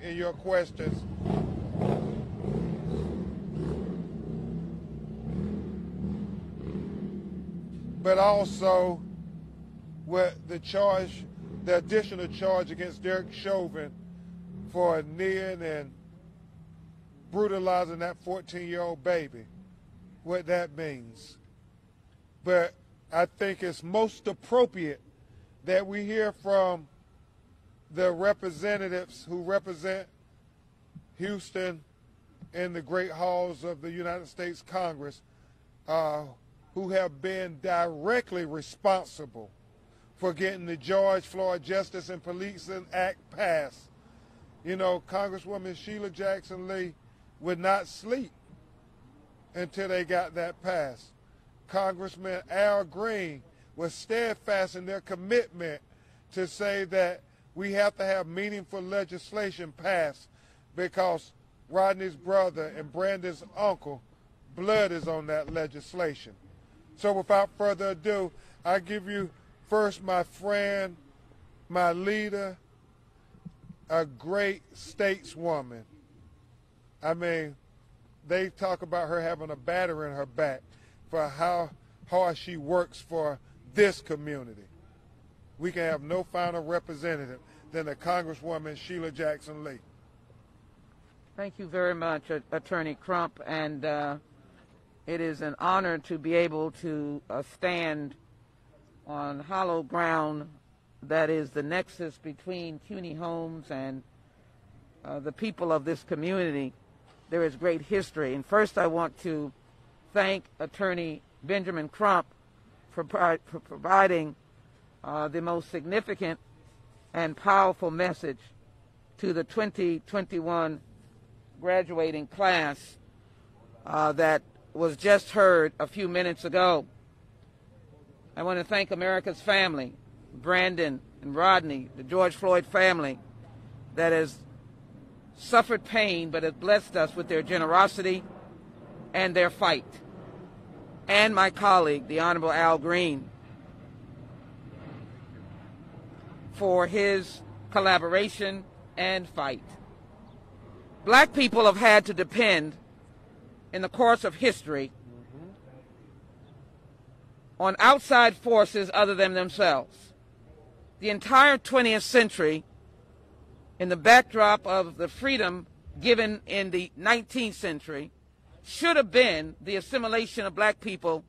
in your questions. But also with the additional charge against Derek Chauvin for kneeing and brutalizing that 14-year-old baby, what that means. But I think it's most appropriate that we hear from the representatives who represent Houston in the great halls of the United States Congress, who have been directly responsible for getting the George Floyd Justice and Policing Act passed. You know, Congresswoman Sheila Jackson Lee would not sleep until they got that passed. Congressman Al Green was steadfast in their commitment to say that we have to have meaningful legislation passed because Rodney's brother and Brandon's uncle, blood is on that legislation. So without further ado, I give you first my friend, my leader, a great stateswoman. I mean, they talk about her having a batter in her back for how hard she works for this community. We can have no finer representative than the Congresswoman Sheila Jackson Lee. Thank you very much, Attorney Crump, and it is an honor to be able to stand on hollow ground that is the nexus between CUNY Homes and the people of this community. There is great history. And first I want to thank Attorney Benjamin Crump for providing the most significant and powerful message to the 2021 graduating class that was just heard a few minutes ago. I want to thank America's family, Brandon and Rodney, the George Floyd family that has suffered pain but has blessed us with their generosity and their fight. And my colleague, the Honorable Al Green, for his collaboration and fight. Black people have had to depend in the course of history on outside forces other than themselves. The entire 20th century, in the backdrop of the freedom given in the 19th century, should have been the assimilation of black people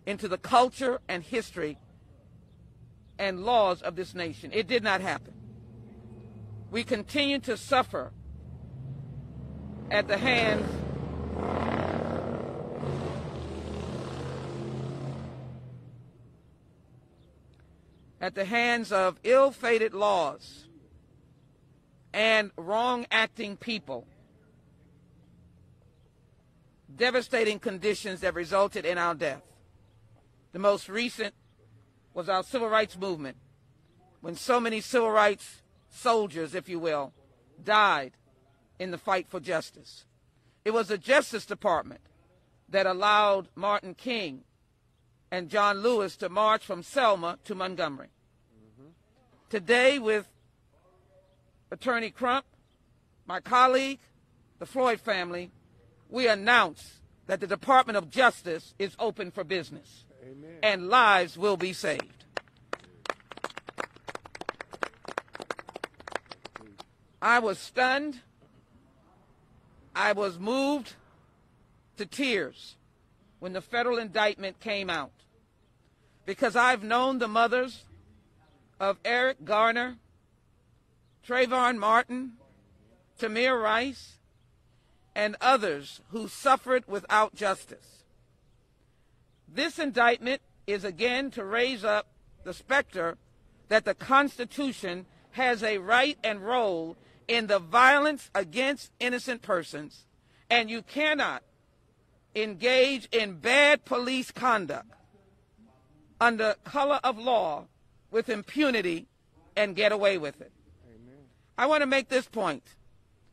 into the culture and history and laws of this nation. It did not happen. We continue to suffer at the hands of ill-fated laws and wrong-acting people, devastating conditions that resulted in our death. The most recent was our civil rights movement, when so many civil rights soldiers, if you will, died in the fight for justice. It was the Justice Department that allowed Martin King and John Lewis to march from Selma to Montgomery. Today, with Attorney Crump, my colleague, the Floyd family, we announce that the Department of Justice is open for business. Amen. And lives will be saved. I was stunned. I was moved to tears when the federal indictment came out, because I've known the mothers of Eric Garner, Trayvon Martin, Tamir Rice, and others who suffered without justice. This indictment is again to raise up the specter that the Constitution has a right and role in the violence against innocent persons, and you cannot engage in bad police conduct under color of law with impunity and get away with it. Amen. I want to make this point.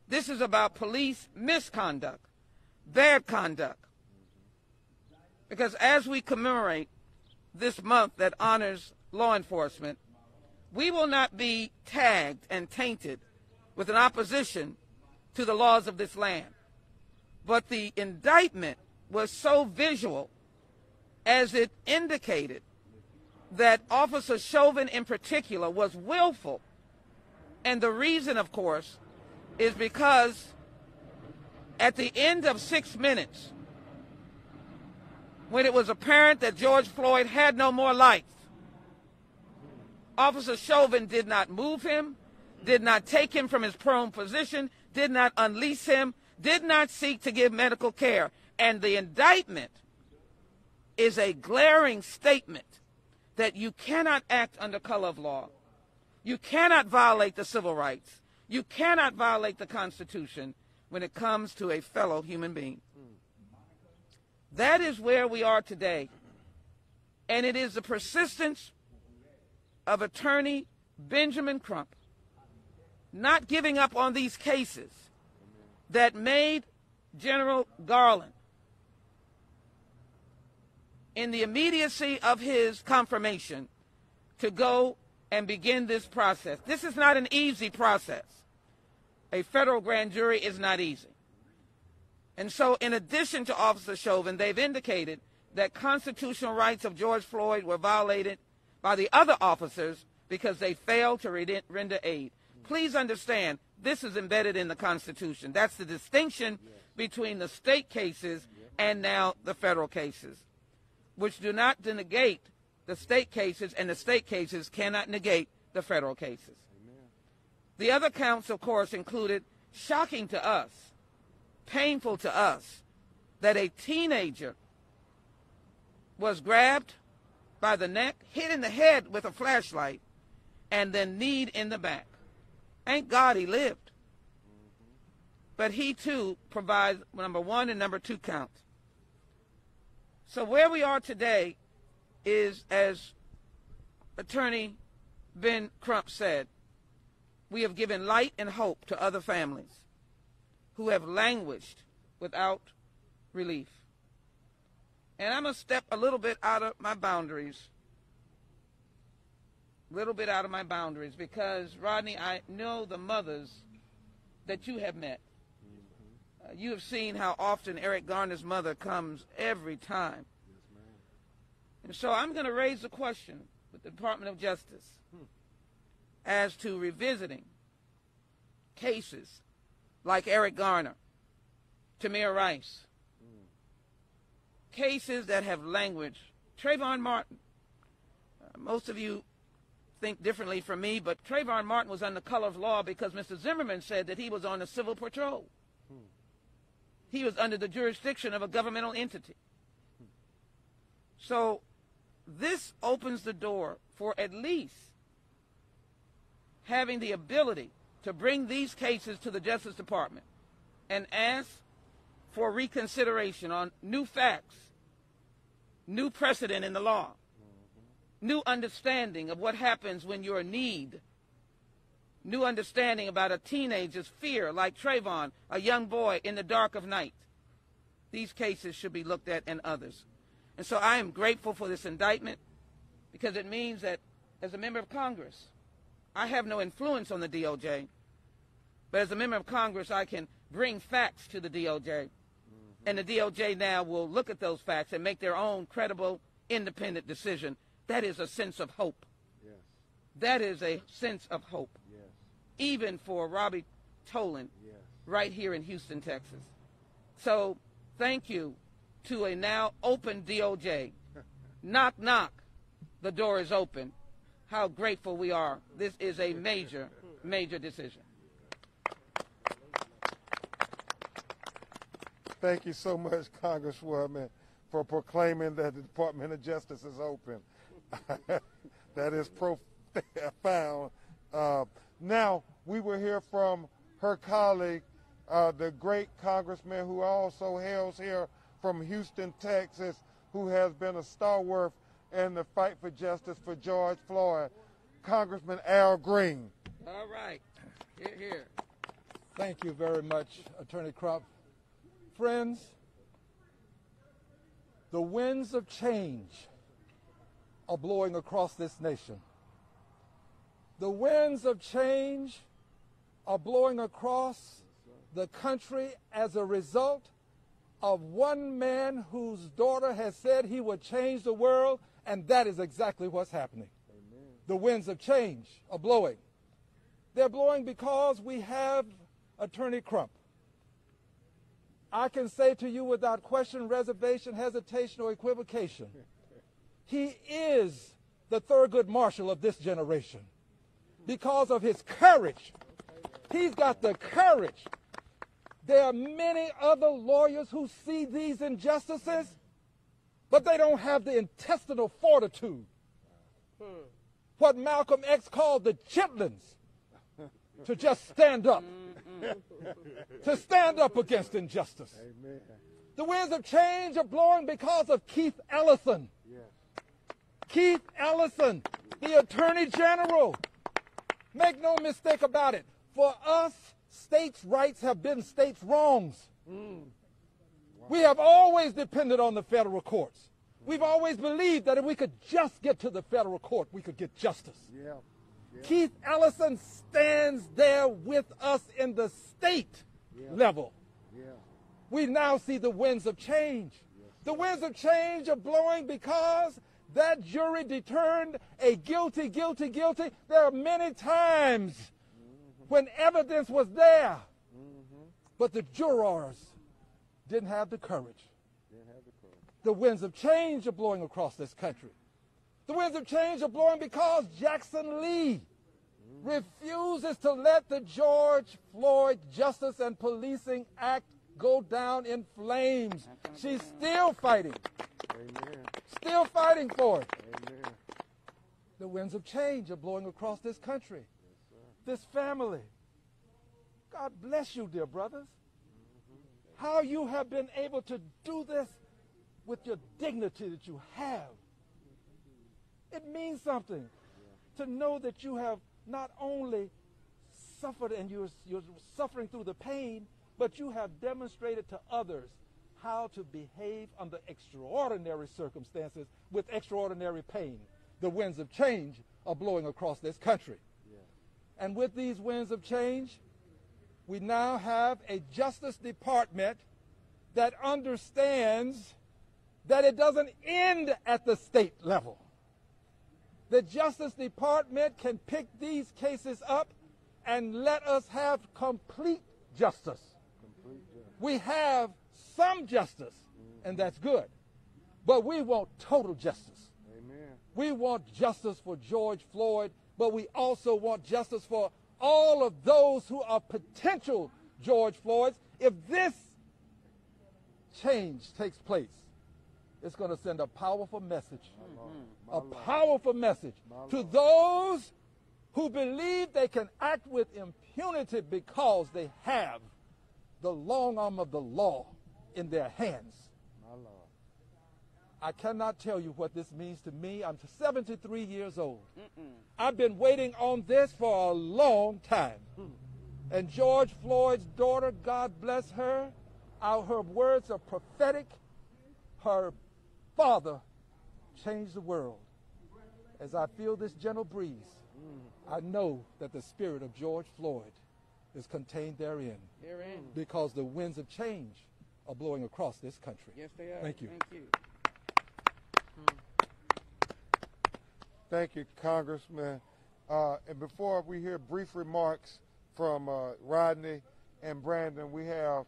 This is about police misconduct, bad conduct. Because as we commemorate this month that honors law enforcement, we will not be tagged and tainted with an opposition to the laws of this land. But the indictment was so visual as it indicated that Officer Chauvin in particular was willful. And the reason, of course, is because at the end of 6 minutes, when it was apparent that George Floyd had no more life, Officer Chauvin did not move him, did not take him from his prone position, did not unleash him, did not seek to give medical care. And the indictment is a glaring statement that you cannot act under color of law. You cannot violate the civil rights. You cannot violate the Constitution when it comes to a fellow human being. That is where we are today. And it is the persistence of Attorney Benjamin Crump not giving up on these cases that made General Garland, in the immediacy of his confirmation, to go and begin this process. This is not an easy process. A federal grand jury is not easy. And so in addition to Officer Chauvin, they've indicated that constitutional rights of George Floyd were violated by the other officers because they failed to render aid. Please understand, this is embedded in the Constitution. That's the distinction between the state cases and now the federal cases, which do not negate the state cases, and the state cases cannot negate the federal cases. Amen. The other counts, of course, included, shocking to us, painful to us, that a teenager was grabbed by the neck, hit in the head with a flashlight, and then kneed in the back. Thank God he lived. But he, too, provides number 1 and number 2 counts. So where we are today is, as Attorney Ben Crump said, we have given light and hope to other families who have languished without relief. And I'm going to step a little bit out of my boundaries, because, Rodney, I know the mothers that you have met. You have seen how often Eric Garner's mother comes every time. And so I'm going to raise the question with the Department of Justice as to revisiting cases like Eric Garner, Tamir Rice, cases that have language. Trayvon Martin, most of you think differently from me, but Trayvon Martin was under color of law because Mr. Zimmerman said that he was on a civil patrol. He was under the jurisdiction of a governmental entity. So this opens the door for at least having the ability to bring these cases to the Justice Department and ask for reconsideration on new facts, new precedent in the law, new understanding of what happens when you're in need, new understanding about a teenager's fear, like Trayvon, a young boy in the dark of night. These cases should be looked at, and others. And so I am grateful for this indictment, because it means that as a member of Congress, I have no influence on the DOJ, but as a member of Congress, I can bring facts to the DOJ, and the DOJ now will look at those facts and make their own credible, independent decision. That is a sense of hope. Yes. That is a sense of hope. Yes. Even for Robbie Tolan, yes, right here in Houston, Texas. So thank you to a now open DOJ. Knock, knock. The door is open. How grateful we are. This is a major, major decision. Thank you so much, Congresswoman, for proclaiming that the Department of Justice is open. That is profound. Now, we will hear from her colleague, the great congressman who also hails here from Houston, Texas, who has been a stalwart in the fight for justice for George Floyd, Congressman Al Green. All right. Here, here. Thank you very much, Attorney Crump. Friends, the winds of change are blowing across this nation. The winds of change are blowing across the country as a result of one man whose daughter has said he would change the world, and that is exactly what's happening. Amen. The winds of change are blowing. They're blowing because we have Attorney Crump. I can say to you without question, reservation, hesitation, or equivocation, he is the Thurgood Marshall of this generation because of his courage. He's got the courage. There are many other lawyers who see these injustices, but they don't have the intestinal fortitude. What Malcolm X called the chitlins, to just stand up. To stand up against injustice. Amen. The winds of change are blowing because of Keith Ellison. Yes. Keith Ellison, the Attorney General. Make no mistake about it. For us, states' rights have been states' wrongs. Wow. We have always depended on the federal courts. We've always believed that if we could just get to the federal court, we could get justice. Yeah. Keith Ellison stands there with us in the state level. Yeah. We now see the winds of change. Yes. The winds of change are blowing because that jury returned a guilty, guilty, guilty. There are many times when evidence was there, but the jurors didn't have the courage. The winds of change are blowing across this country. The winds of change are blowing because Jackson Lee refuses to let the George Floyd Justice and Policing Act go down in flames. She's still fighting. Amen. Still fighting for it. Amen. The winds of change are blowing across this country. Yes, this family. God bless you, dear brothers. How you have been able to do this with your dignity that you have. It means something to know that you have not only suffered and you're suffering through the pain, but you have demonstrated to others how to behave under extraordinary circumstances with extraordinary pain. The winds of change are blowing across this country. Yeah. And with these winds of change, we now have a Justice Department that understands that it doesn't end at the state level. The Justice Department can pick these cases up and let us have complete justice. We have some justice, and that's good. But we want total justice. Amen. We want justice for George Floyd, but we also want justice for all of those who are potential George Floyds. If this change takes place, it's going to send a powerful message, powerful message to those who believe they can act with impunity because they have the long arm of the law in their hands. I cannot tell you what this means to me. I'm 73 years old. I've been waiting on this for a long time. And George Floyd's daughter, God bless her, her words are prophetic. Her father changed the world. As I feel this gentle breeze, I know that the spirit of George Floyd is contained therein. Because the winds of change are blowing across this country. Yes, they are. Thank you. Thank you. Thank you, Congressman. And before we hear brief remarks from Rodney and Brandon, we have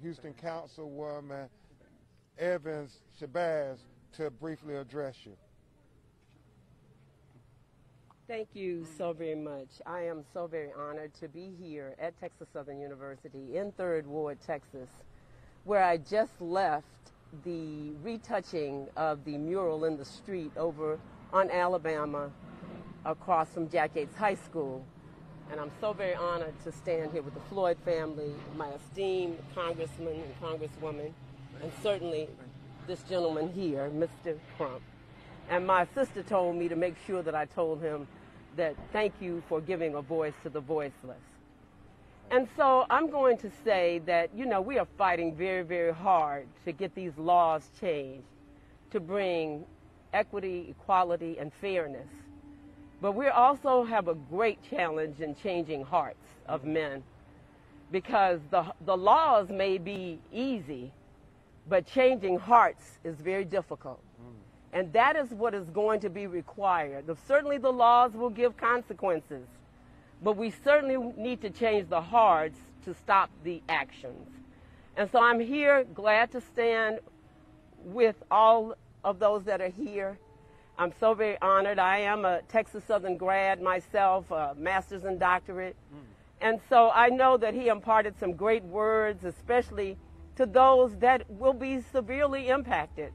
Houston Councilwoman Evans Shabazz to briefly address you. Thank you so very much. I am so very honored to be here at Texas Southern University in 3rd Ward, Texas, where I just left the retouching of the mural in the street over on Alabama across from Jack Yates High School. And I'm so very honored to stand here with the Floyd family, my esteemed congressman and congresswoman, and certainly this gentleman here, Mr. Crump. And my sister told me to make sure that I told him that thank you for giving a voice to the voiceless. And so I'm going to say that, you know, we are fighting very, very hard to get these laws changed, to bring equity, equality, and fairness. But we also have a great challenge in changing hearts of men, because the laws may be easy, but changing hearts is very difficult. And that is what is going to be required. Certainly the laws will give consequences, but we certainly need to change the hearts to stop the actions. And so I'm here glad to stand with all of those that are here. I'm so very honored. I am a Texas Southern grad myself, a master's and doctorate. And so I know that he imparted some great words, especially to those that will be severely impacted.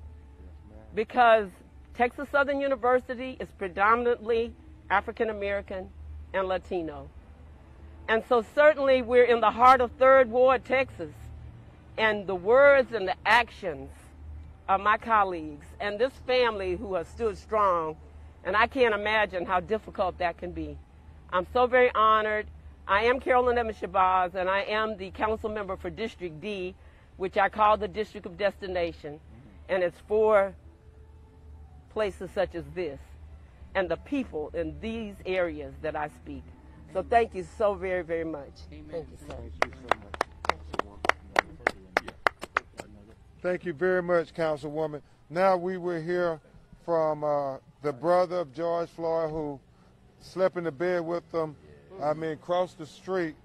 Because Texas Southern University is predominantly African American and Latino. And so certainly we're in the heart of 3rd Ward, Texas. And the words and the actions of my colleagues and this family who have stood strong, and I can't imagine how difficult that can be. I'm so very honored. I am Carolyn Evans Shabazz, and I am the council member for District D, which I call the District of Destination. And it's for places such as this and the people in these areas that I speak. So thank you so very, very much. Amen. Thank you, sir. Thank you so much. Thank you very much, Councilwoman. Now we will hear from the brother of George Floyd who slept in the bed with them, across the street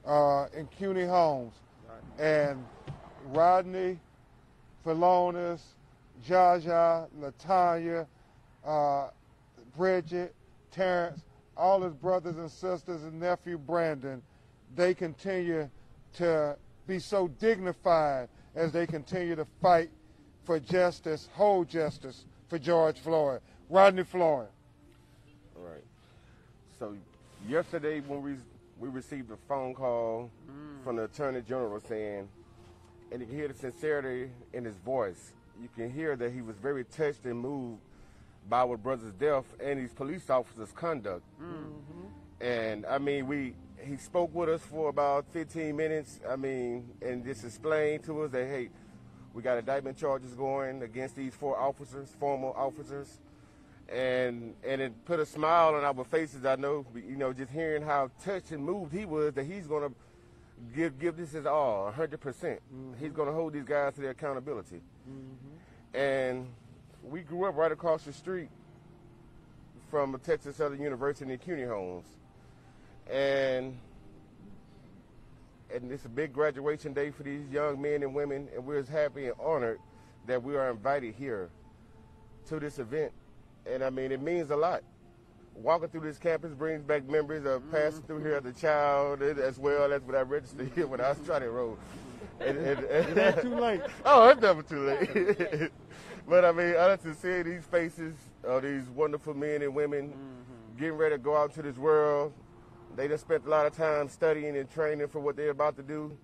in CUNY Homes. And Rodney, Philonis, Jaja, Latanya, Bridget, Terrence, all his brothers and sisters and nephew Brandon, they continue to be so dignified as they continue to fight for justice, whole justice for George Floyd. Rodney Floyd. All right. So yesterday when we received a phone call from the Attorney General saying, and you can hear the sincerity in his voice. You can hear that he was very touched and moved by our brother's death and these police officers' conduct. And he spoke with us for about 15 minutes, and just explained to us that, hey, we got indictment charges going against these 4 officers, former officers. And it put a smile on our faces, I know, just hearing how touched and moved he was that he's going to give this his all, 100%. He's going to hold these guys to their accountability. And we grew up right across the street from Texas Southern University in CUNY Homes. And it's a big graduation day for these young men and women, and we're happy and honored that we are invited here to this event. And it means a lot. Walking through this campus brings back memories of passing through here as a child, as well as when I registered here when I was trying to enroll. It's not too late. Oh, it's never too late. But honestly, seeing these faces of these wonderful men and women getting ready to go out into this world, they just spent a lot of time studying and training for what they're about to do,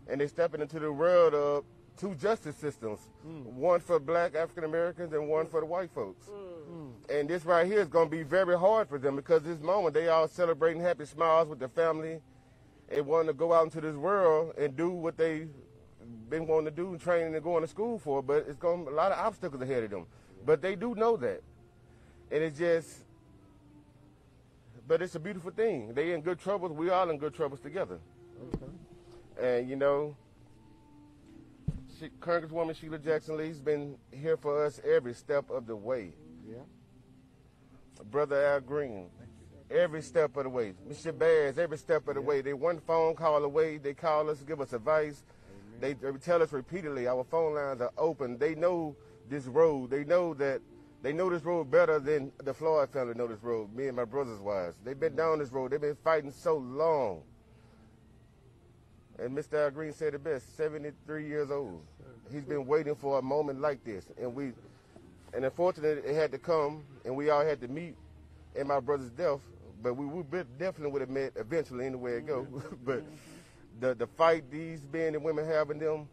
and they're stepping into the world of 2 justice systems, one for black African Americans and one for the white folks. And this right here is going to be very hard for them because this moment they all celebrating happy smiles with their family and wanting to go out into this world and do what they've been wanting to do and training and going to school for, but it's going to be a lot of obstacles ahead of them. But they do know that. And but it's a beautiful thing. They in good troubles. We all in good troubles together. And Congresswoman Sheila Jackson Lee's been here for us every step of the way. Brother Al Green, every step of the way. Mr. Bears, every step of the way. They one phone call away. They call us, give us advice. They tell us repeatedly our phone lines are open. They know this road. They know this road better than the Floyd family know this road, me and my brother's wives. They've been down this road. They've been fighting so long. And Mr. Al Green said it best, 73 years old. He's been waiting for a moment like this. And unfortunately, it had to come, and we all had to meet in my brother's death, but we definitely would have met eventually anyway it go. But the fight these men and women have in them,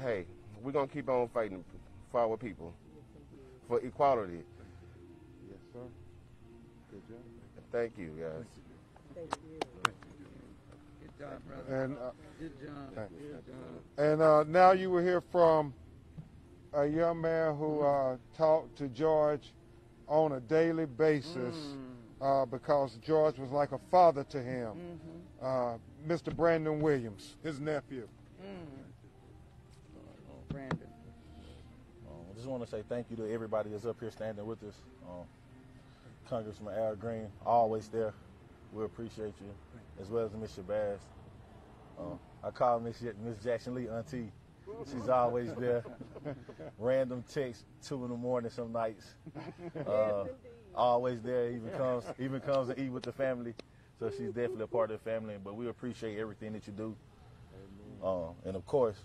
hey, we're going to keep on fighting for our people, for equality. Yes, sir. Good job. Thank you, guys. Thank you. Good job, brother. And, Good job. and now you will hear from a young man who talked to George on a daily basis because George was like a father to him. Mr. Brandon Williams, his nephew. Brandon. I just want to say thank you to everybody that's up here standing with us. Congressman Al Green, always there. We appreciate you, as well as Ms. Shabazz. I call Ms. Jackson Lee auntie. She's always there. Random texts, 2 in the morning some nights. Always there. Even comes to eat with the family. So she's definitely a part of the family. But we appreciate everything that you do. And of course,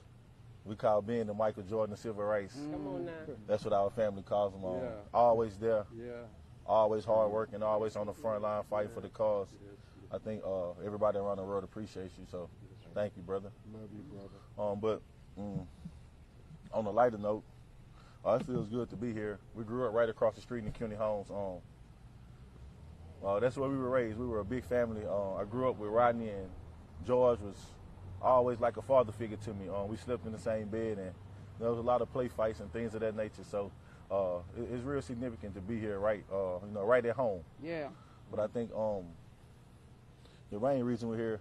we call Ben the Michael Jordan of civil rights. Come on now. That's what our family calls him. Yeah. Always there. Yeah. Always hard working, always on the front line fighting for the cause. I think everybody around the world appreciates you, so thank you, brother. Love you, brother. But on a lighter note, it feels good to be here. We grew up right across the street in CUNY Homes. That's where we were raised. We were a big family. I grew up with Rodney, and George was always like a father figure to me. We slept in the same bed, and there was a lot of play fights and things of that nature. So it's real significant to be here, right at home. Yeah. But I think the main reason we're here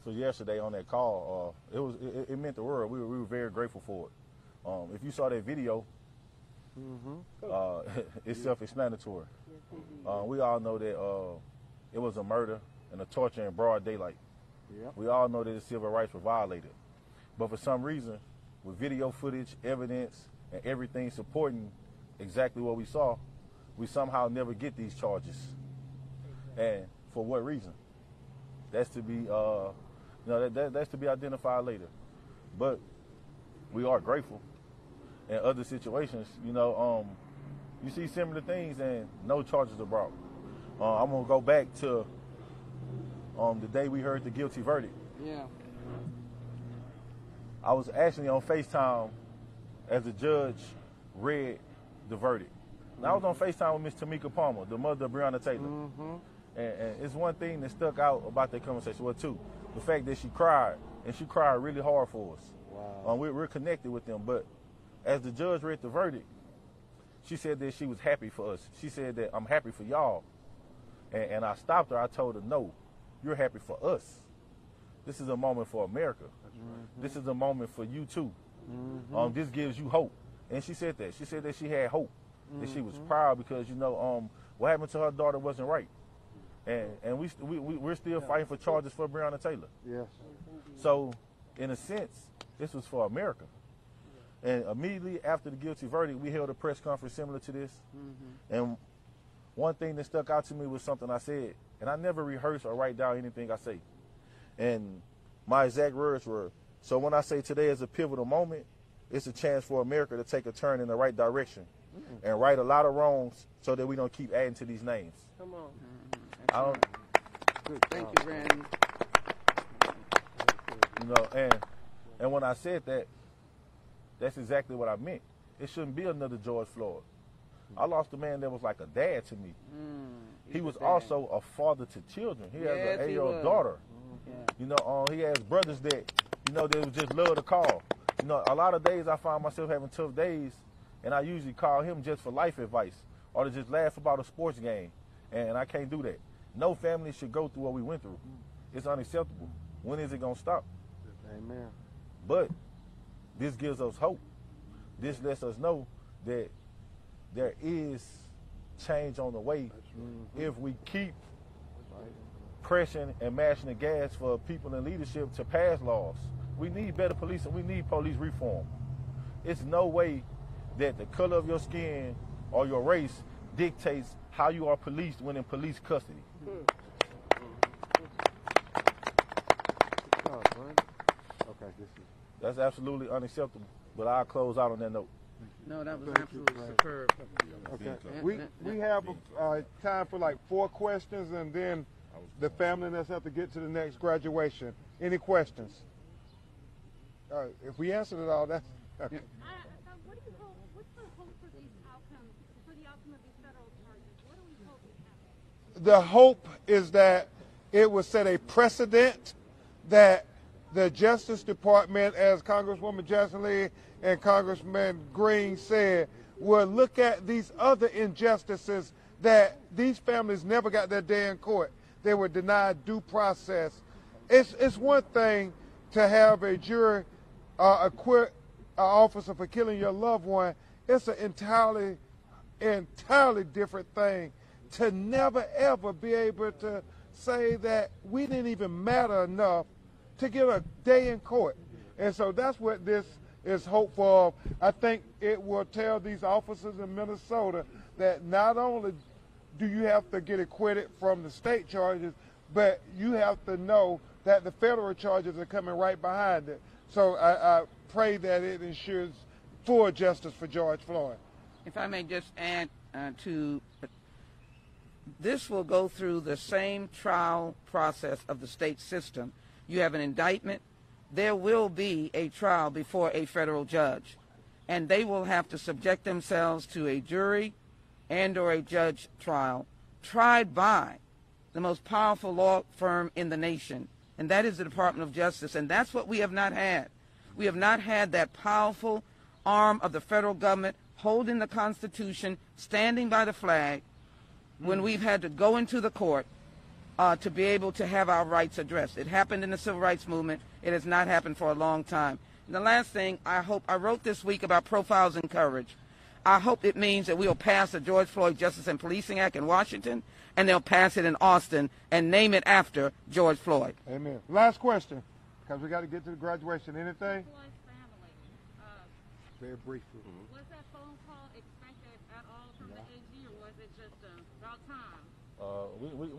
for yesterday on that call, it meant the world. We were very grateful for it. If you saw that video, it's self-explanatory. We all know that it was a murder and a torture in broad daylight. Yep. We all know that the civil rights were violated. But for some reason, with video footage, evidence, and everything supporting exactly what we saw, we somehow never get these charges. And for what reason? That's to be, that's to be identified later. But we are grateful. In other situations, you see similar things and no charges are brought. I'm gonna go back to the day we heard the guilty verdict. Yeah. I was actually on FaceTime as the judge read the verdict. And I was on FaceTime with Miss Tamika Palmer, the mother of Breonna Taylor. And it's one thing that stuck out about that conversation, well, too, the fact that she cried, and she cried really hard for us. Wow. We're connected with them, but as the judge read the verdict, she said that she was happy for us. She said that I'm happy for y'all. And I stopped her. I told her, no, you're happy for us. This is a moment for America. This is a moment for you, too. This gives you hope. And she said that. She said that she had hope, that she was proud because, what happened to her daughter wasn't right. And we're still fighting for charges for Breonna Taylor. Yes. So, in a sense, this was for America. And immediately after the guilty verdict, we held a press conference similar to this. And one thing that stuck out to me was something I said, and I never rehearse or write down anything I say. And my exact words were, so when I say today is a pivotal moment, it's a chance for America to take a turn in the right direction and right a lot of wrongs so that we don't keep adding to these names. Come on. Good. Thank you, Brandon. And when I said that, that's exactly what I meant. It shouldn't be another George Floyd. I lost a man that was like a dad to me. He was also a father to children. He has an 8-year-old daughter. He has brothers that, they would just love to call. A lot of days I find myself having tough days, and I usually call him just for life advice or to just laugh about a sports game, and I can't do that. No family should go through what we went through. It's unacceptable. When is it going to stop? Amen. But this gives us hope. This lets us know that there is change on the way if we keep pressing and mashing the gas for people in leadership to pass laws. We need better police and we need police reform. It's no way that the color of your skin or your race dictates how you are policed when in police custody. That's absolutely unacceptable. But I'll close out on that note. No, that was absolutely superb. Okay. We have time for like 4 questions, and then the family and us have to get to the next graduation. Any questions? If we answered it all, that's okay. What do you hope? What's the hope for these outcomes, for the outcome of these federal charges? What do we hope happens? The hope is that it will set a precedent that the Justice Department, as Congresswoman Jackson Lee and Congressman Green said, will look at these other injustices that these families never got their day in court. They were denied due process It's one thing to have a jury acquit an officer for killing your loved one. It's an entirely different thing to never ever be able to say that we didn't even matter enough to get a day in court. And so that's what this is hopeful of. I think it will tell these officers in Minnesota that not only do you have to get acquitted from the state charges, but you have to know that the federal charges are coming right behind it. So I pray that it ensures full justice for George Floyd. If I may just add to, this will go through the same trial process of the state system. You have an indictment. There will be a trial before a federal judge, and they will have to subject themselves to a jury and or a judge trial tried by the most powerful law firm in the nation, and that is the Department of Justice. And that's what we have not had. We have not had that powerful arm of the federal government holding the Constitution, standing by the flag, when we've had to go into the court to be able to have our rights addressed. It happened in the civil rights movement. It has not happened for a long time. And the last thing, I wrote this week about profiles in courage. I hope it means that we'll pass the George Floyd Justice and Policing Act in Washington, and they'll pass it in Austin and name it after George Floyd. Amen. Last question, because we got to get to the graduation. Anything? Floyd's family. Very briefly. Was that phone call expected at all from the AG, or was it just about time?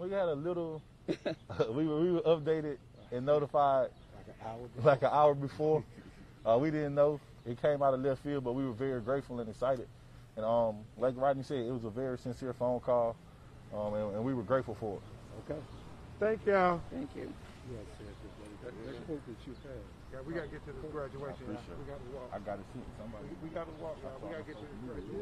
We had a little, we were updated and notified like an hour before. We didn't know. It came out of left field, but we were very grateful and excited. And like Rodney said, it was a very sincere phone call, and we were grateful for it. Okay. Thank y'all. Thank you. Let's hope that you have. Yeah, we got to get to the graduation. We got to walk. I got to see somebody. We got to walk. We got to get to the graduation.